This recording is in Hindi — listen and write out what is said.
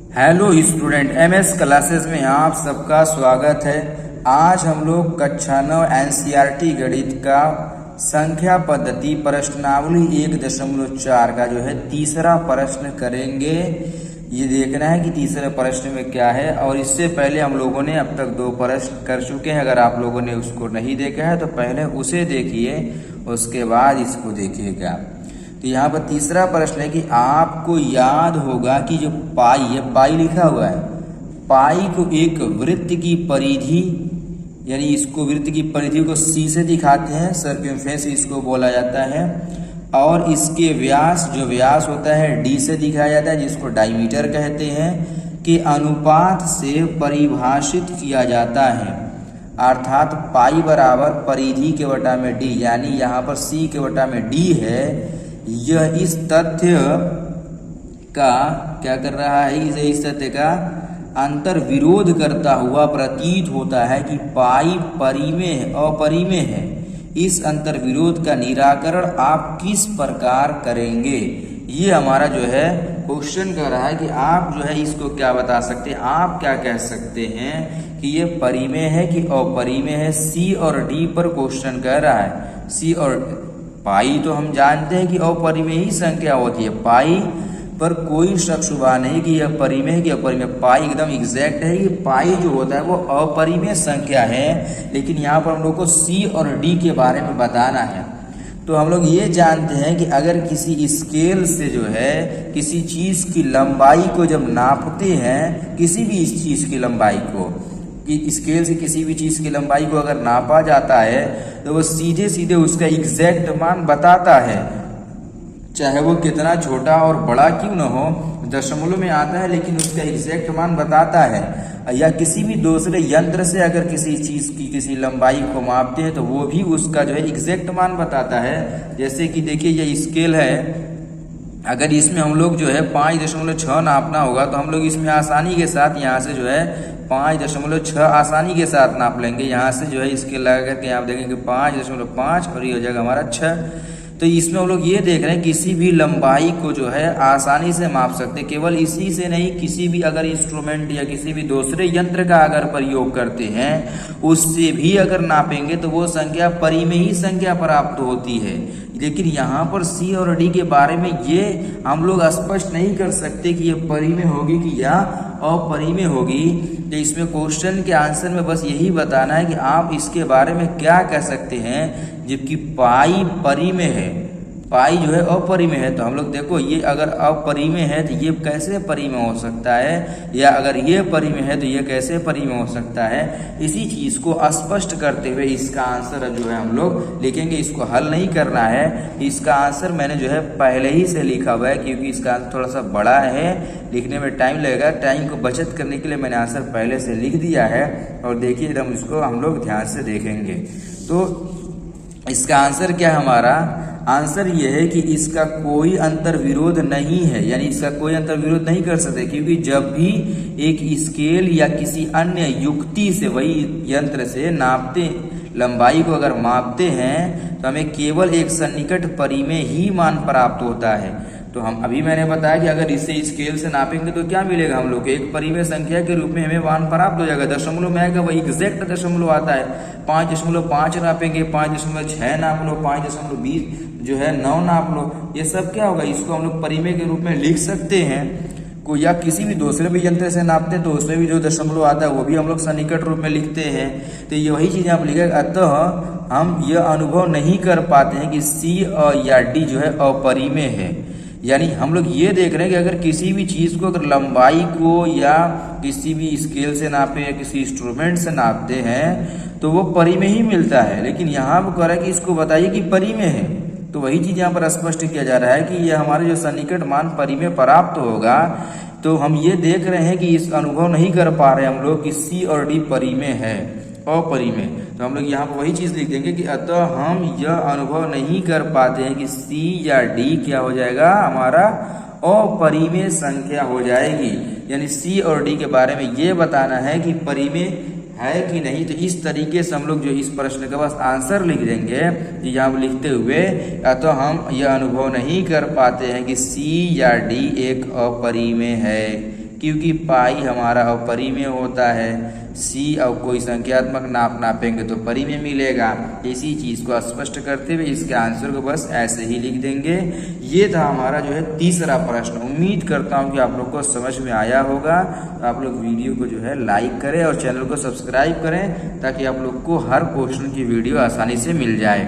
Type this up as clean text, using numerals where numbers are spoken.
हेलो स्टूडेंट, एमएस क्लासेस में आप सबका स्वागत है। आज हम लोग कक्षा 9 एनसीईआरटी गणित का संख्या पद्धति प्रश्नावली 1.4 का जो है तीसरा प्रश्न करेंगे। ये देखना है कि तीसरे प्रश्न में क्या है, और इससे पहले हम लोगों ने अब तक 2 प्रश्न कर चुके हैं। अगर आप लोगों ने उसको नहीं देखा है तो पहले उसे देखिए, उसके बाद इसको देखिएगा। तो यहाँ पर तीसरा प्रश्न है कि आपको याद होगा कि जो पाई है, पाई लिखा हुआ है, पाई को एक वृत्त की परिधि, यानी इसको वृत्त की परिधि को सी से दिखाते हैं, सर्कमफेरेंस इसको बोला जाता है, और इसके व्यास, जो व्यास होता है डी से दिखाया जाता है, जिसको डायमीटर कहते हैं, के अनुपात से परिभाषित किया जाता है। अर्थात पाई बराबर परिधि के बटा में डी, यानी यहाँ पर सी के बटा में डी है। यह इस तथ्य का क्या कर रहा है, इस तथ्य का अंतर विरोध करता हुआ प्रतीत होता है कि पाई परिमेय अपरिमेय है। इस अंतर विरोध का निराकरण आप किस प्रकार करेंगे? ये हमारा जो है क्वेश्चन कर रहा है कि आप जो है इसको क्या बता सकते हैं, आप क्या कह सकते हैं कि ये परिमेय है कि अपरिमेय है। सी और डी पर क्वेश्चन कह रहा है। सी और पाई तो हम जानते हैं कि अपरिमेय ही संख्या होती है, पाई पर कोई शक शुबा नहीं कि यह परिमेय है कि अपरिमेय। पाई एकदम एग्जैक्ट है कि पाई जो होता है वो अपरिमेय संख्या है, लेकिन यहाँ पर हम लोग को सी और डी के बारे में बताना है। तो हम लोग ये जानते हैं कि अगर किसी स्केल से जो है किसी चीज की लंबाई को जब नापते हैं, किसी भी इस चीज की लंबाई को, कि स्केल से किसी भी चीज की लंबाई को अगर नापा जाता है तो वो सीधे सीधे उसका एग्जैक्ट मान बताता है, चाहे वो कितना छोटा और बड़ा क्यों न हो, दशमलव में आता है लेकिन उसका एग्जैक्ट मान बताता है। या किसी भी दूसरे यंत्र से अगर किसी चीज की किसी लंबाई को मापते हैं तो वो भी उसका जो है एग्जैक्ट मान बताता है। जैसे कि देखिए ये स्केल है, अगर इसमें हम लोग जो है 5.6 नापना होगा तो हम लोग इसमें आसानी के साथ यहाँ से जो है 5.6 आसानी के साथ नाप लेंगे। यहाँ से जो है स्केल लगा करके आप देखेंगे 5.5 और ये हो जाएगा हमारा 6। तो इसमें हम लोग ये देख रहे हैं किसी भी लंबाई को जो है आसानी से माप सकते हैं। केवल इसी से नहीं, किसी भी अगर इंस्ट्रूमेंट या किसी भी दूसरे यंत्र का अगर प्रयोग करते हैं उससे भी अगर नापेंगे तो वो संख्या परिमेय ही संख्या प्राप्त होती है। लेकिन यहाँ पर सी और डी के बारे में ये हम लोग स्पष्ट नहीं कर सकते कि ये परिमेय होगी कि या अपरिमेय होगी। तो इसमें क्वेश्चन के आंसर में बस यही बताना है कि आप इसके बारे में क्या कह सकते हैं। जबकि पाई परिमेय है, पाई जो है अपरिमेय है, तो हम लोग देखो ये अगर अपरिमेय है तो ये कैसे परिमेय हो सकता है, या अगर ये परिमेय है तो ये कैसे परिमेय हो सकता है। इसी चीज को स्पष्ट करते हुए इसका आंसर जो है हम लोग लिखेंगे। इसको हल नहीं करना है, इसका आंसर मैंने जो है पहले ही से लिखा हुआ है, क्योंकि इसका आंसर थोड़ा सा बड़ा है, लिखने में टाइम लगेगा। टाइम को बचत करने के लिए मैंने आंसर पहले से लिख दिया है, और देखिए एकदम इसको हम लोग ध्यान से देखेंगे। तो इसका आंसर क्या है, हमारा आंसर ये है कि इसका कोई अंतर विरोध नहीं है, यानी इसका कोई अंतर विरोध नहीं कर सकते, क्योंकि जब भी एक स्केल या किसी अन्य युक्ति से, वही यंत्र से नापते लंबाई को अगर मापते हैं तो हमें केवल एक सन्निकट परिमेय ही मान प्राप्त होता है। तो हम अभी मैंने बताया कि अगर इसे स्केल से नापेंगे तो क्या मिलेगा, हम लोग एक परिमेय संख्या के रूप में हमें मान प्राप्त हो जाएगा। दशमलव में आएगा, वही एग्जैक्ट दशमलव आता है। 5.5 नापेंगे, 5.6 नाप लो, 5.20 जो है 9 नाप लो, ये सब क्या होगा, इसको हम लोग परिमेय के रूप में लिख सकते हैं। को या किसी भी दूसरे भी यंत्र से नापते हैं तो उसमें भी जो दशमलव आता है वो भी हम लोग सन्निकट रूप में लिखते हैं। तो ये वही चीजें आप लिखेंगे। अतः हम यह अनुभव नहीं कर पाते हैं कि सी या डी जो है अपरिमेय है। यानी हम लोग ये देख रहे हैं कि अगर किसी भी चीज को अगर लंबाई को या किसी भी स्केल से नापे या किसी इंस्ट्रूमेंट से नापते हैं तो वो परिमेय ही मिलता है, लेकिन यहाँ वो कह रहा है कि इसको बताइए कि परिमेय है। तो वही चीज यहाँ पर स्पष्ट किया जा रहा है कि ये हमारे जो सन्निकट मान परिमेय प्राप्त होगा। तो हम ये देख रहे हैं कि इस अनुभव नहीं कर पा रहे हम लोग कि सी और डी परिमेय है, अपरिमेय। तो हम लोग यहाँ पर वही चीज लिख देंगे कि अतः हम यह अनुभव नहीं कर पाते हैं कि सी या डी क्या हो जाएगा, हमारा अपरिमेय संख्या हो जाएगी। यानी सी और डी के बारे में ये बताना है कि परिमेय है कि नहीं। तो इस तरीके से हम लोग जो इस प्रश्न का बस आंसर लिख देंगे, यहाँ लिखते हुए तो हम यह अनुभव नहीं कर पाते हैं कि सी या डी एक अपरिमेय है। क्योंकि पाई हमारा अवपरिमेय होता है। सी और कोई संख्यात्मक नापेंगे तो परिमेय मिलेगा। इसी चीज़ को स्पष्ट करते हुए इसके आंसर को बस ऐसे ही लिख देंगे। ये था हमारा जो है तीसरा प्रश्न। उम्मीद करता हूँ कि आप लोग को समझ में आया होगा। तो आप लोग वीडियो को जो है लाइक करें और चैनल को सब्सक्राइब करें ताकि आप लोग को हर क्वेश्चन की वीडियो आसानी से मिल जाए।